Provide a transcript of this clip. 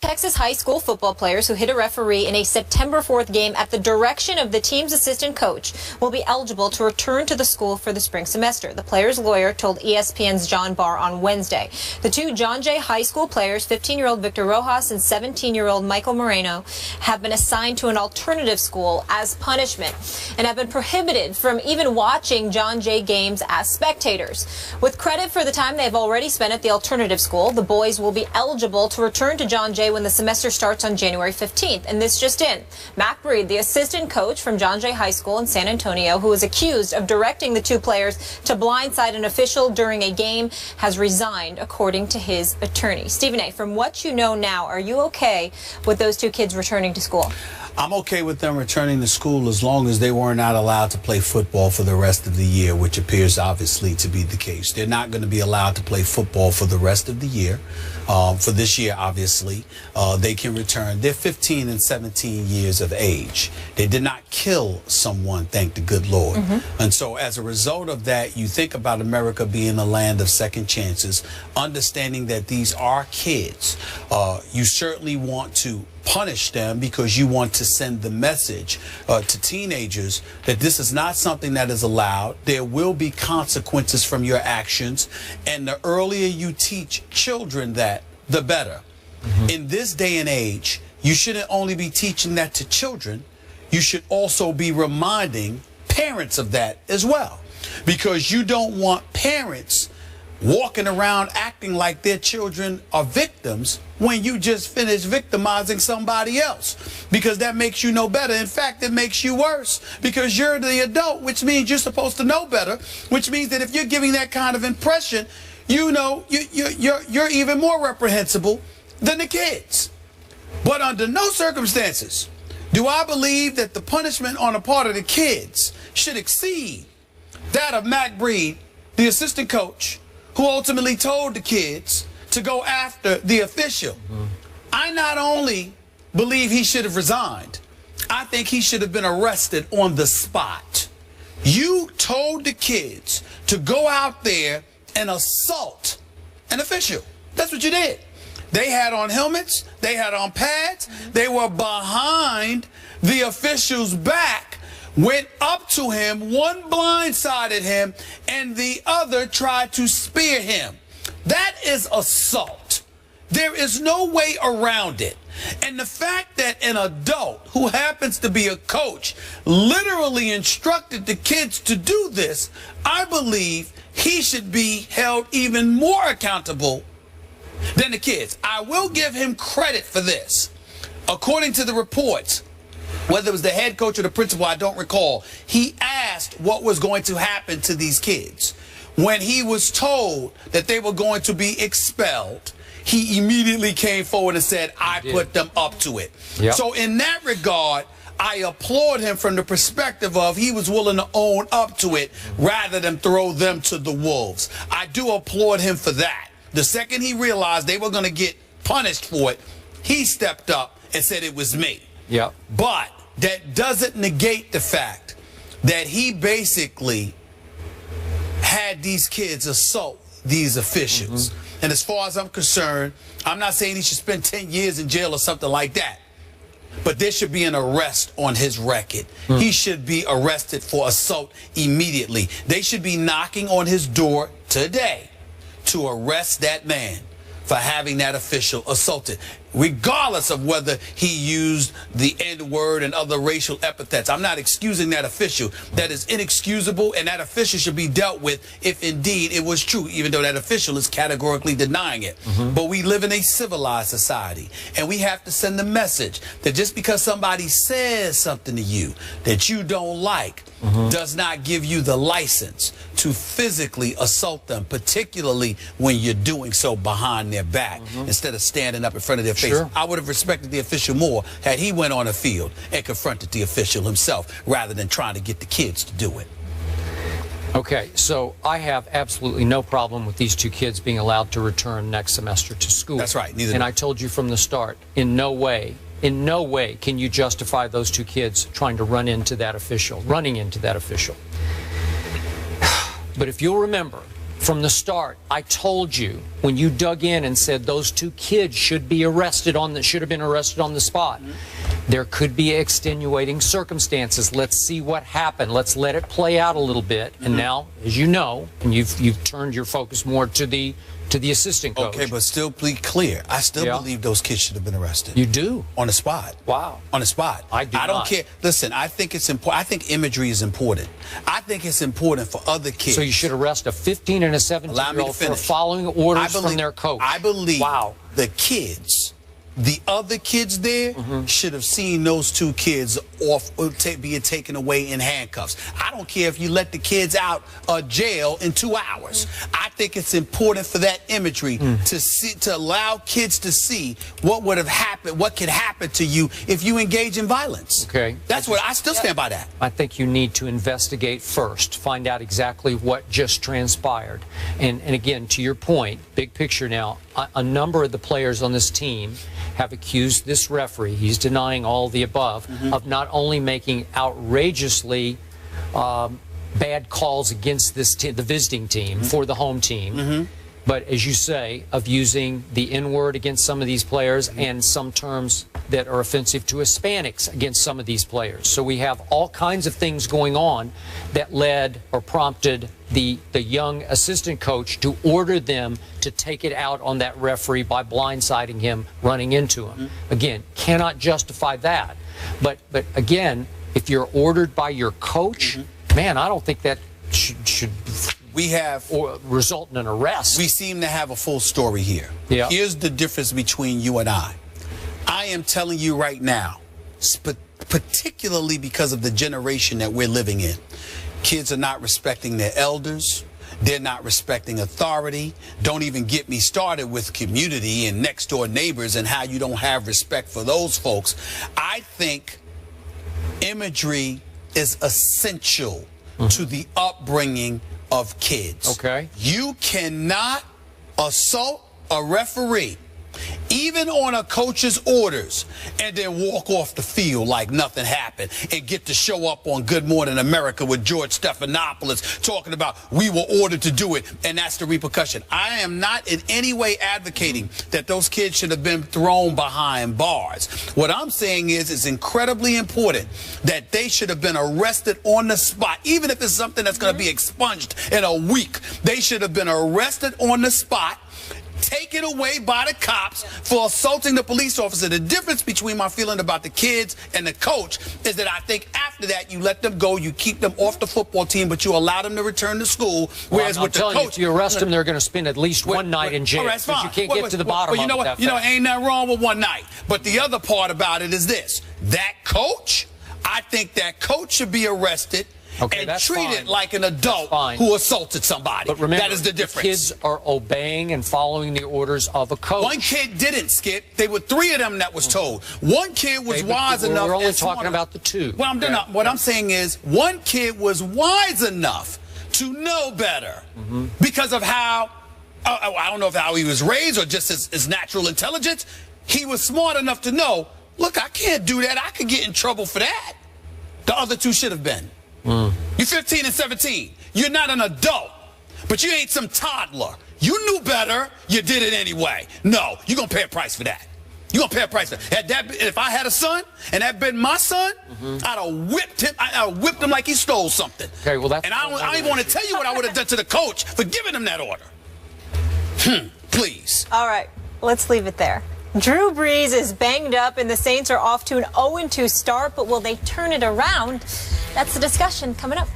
Texas high school football players who hit a referee in a September 4th game at the direction of the team's assistant coach will be eligible to return to the school for the spring semester. The player's lawyer told ESPN's John Barr on Wednesday. The two John Jay High School players, 15-year-old Victor Rojas and 17-year-old Michael Moreno, have been assigned to an alternative school as punishment and have been prohibited from even watching John Jay games as spectators. With credit for the time they've already spent at the alternative school, the boys will be eligible to return to John Jay when the semester starts on January 15th. And this just in. Mac Breed, the assistant coach from John Jay High School in San Antonio, who was accused of directing the two players to blindside an official during a game, has resigned, according to his attorney. Stephen A., from what you know now, are you okay with those two kids returning to school? I'm okay with them returning to school as long as they were not allowed to play football for the rest of the year, which appears obviously to be the case. They're not going to be allowed to play football for the rest of the year. For this year, obviously, they can return. They're 15 and 17 years of age. They did not kill someone, thank the good Lord. And so as a result of that, you think about America being a land of second chances, understanding that these are kids. You certainly want to punish them because you want to send the message to teenagers that this is not something that is allowed. There will be consequences from your actions, and the earlier you teach children that, the better. In this day and age, you shouldn't only be teaching that to children, you should also be reminding parents of that as well, because you don't want parents walking around acting like their children are victims when you just finished victimizing somebody else, because that makes you no better. In fact, it makes you worse, because you're the adult, which means you're supposed to know better, which means that if you're giving that kind of impression, you know you're even more reprehensible than the kids. But under no circumstances do I believe that the punishment on the part of the kids should exceed that of Mac Breed, the assistant coach, who ultimately told the kids to go after the official. I not only believe he should have resigned, I think he should have been arrested on the spot. You told the kids to go out there and assault an official. That's what you did. They had on helmets, they had on pads, they were behind the official's back, went up to him, one blindsided him, and the other tried to spear him. That is assault. There is no way around it. And the fact that an adult who happens to be a coach literally instructed the kids to do this, I believe he should be held even more accountable than the kids. I will give him credit for this. According to the reports, whether it was the head coach or the principal, I don't recall, he asked what was going to happen to these kids. When he was told that they were going to be expelled, he immediately came forward and said, I put them up to it. So in that regard, I applaud him from the perspective of he was willing to own up to it rather than throw them to the wolves. I do applaud him for that. The second he realized they were going to get punished for it, he stepped up and said it was me. But that doesn't negate the fact that he basically had these kids assault these officials. And as far as I'm concerned, I'm not saying he should spend 10 years in jail or something like that, but there should be an arrest on his record. He should be arrested for assault immediately. They should be knocking on his door today to arrest that man for having that official assaulted, regardless of whether he used the N-word and other racial epithets. I'm not excusing that official. That is inexcusable, and that official should be dealt with if indeed it was true, even though that official is categorically denying it. But we live in a civilized society, and we have to send the message that just because somebody says something to you that you don't like does not give you the license to physically assault them, particularly when you're doing so behind their back instead of standing up in front of their face. I would have respected the official more had he went on a field and confronted the official himself rather than trying to get the kids to do it. Okay, so I have absolutely no problem with these two kids being allowed to return next semester to school. That's right. Neither and I told you from the start, in no way can you justify those two kids trying to running into that official. But if you'll remember, From the start, I told you when you dug in and said those 2 kids should have been arrested on the spot. There could be extenuating circumstances. Let's see what happened. Let's let it play out a little bit. And now, as you know, and you've turned your focus more to the assistant coach. Okay, but still be clear. I still believe those kids should have been arrested. You do? On the spot. Wow. On the spot. I do I don't care. Listen, I think it's important. I think imagery is important. I think it's important for other kids. So you should arrest a 15 and a 17-year-old for following orders from their coach. I believe the kids, the other kids there, should have seen those 2 kids being taken away in handcuffs. I don't care if you let the kids out of jail in 2 hours. I think it's important for that imagery to allow kids to see what would have happened, what could happen to you if you engage in violence. Okay. That's what I still stand by that. I think you need to investigate first, find out exactly what just transpired. And again, to your point, big picture now, a number of the players on this team have accused this referee, he's denying all the above, of not only making outrageously bad calls against this the visiting team for the home team, but as you say, of using the N-word against some of these players and some terms that are offensive to Hispanics against some of these players. So we have all kinds of things going on that led or prompted the young assistant coach to order them to take it out on that referee by blindsiding him, running into him. Again, cannot justify that. But again, if you're ordered by your coach, man, I don't think that should result in an arrest. We seem to have a full story here. Yeah. Here's the difference between you and I. I am telling you right now, particularly because of the generation that we're living in, kids are not respecting their elders. They're not respecting authority. Don't even get me started with community and next door neighbors and how you don't have respect for those folks. I think imagery is essential to the upbringing of kids. Okay. You cannot assault a referee, even on a coach's orders, and then walk off the field like nothing happened and get to show up on Good Morning America with George Stephanopoulos talking about we were ordered to do it, and that's the repercussion. I am not in any way advocating that those kids should have been thrown behind bars. What I'm saying is it's incredibly important that they should have been arrested on the spot, even if it's something that's going to be expunged in a week. They should have been arrested on the spot, taken away by the cops for assaulting the police officer. The difference between my feeling about the kids and the coach is that I think after that you let them go, you keep them off the football team, but you allow them to return to school. Whereas with the coach, if you arrest them, they're going to spend at least one night in jail. Right, fine. You can't get to the bottom you know of what? it. You know, ain't nothing wrong with one night. But the other part about it is this: that coach, I think that coach should be arrested. Okay, and that's treat fine. it like an adult who assaulted somebody. But remember, that is the difference. Kids are obeying and following the orders of a coach. One kid didn't, Skip. They were 3 of them that was told. One kid was wise enough. We're only talking about the 2. Well, what I'm saying is one kid was wise enough to know better because of how, I don't know if how he was raised or just his natural intelligence. He was smart enough to know, look, I can't do that. I could get in trouble for that. The other 2 should have been. You're 15 and 17. You're not an adult, but you ain't some toddler. You knew better. You did it anyway. No, you're going to pay a price for that. You're going to pay a price for that. If I had a son and that been my son, I'd have whipped him. I'd have whipped him like he stole something. Okay, well, that's... And I don't even want to tell you what I would have done to the coach for giving him that order. Please. All right, let's leave it there. Drew Brees is banged up and the Saints are off to an 0-2 start, but will they turn it around? That's the discussion coming up.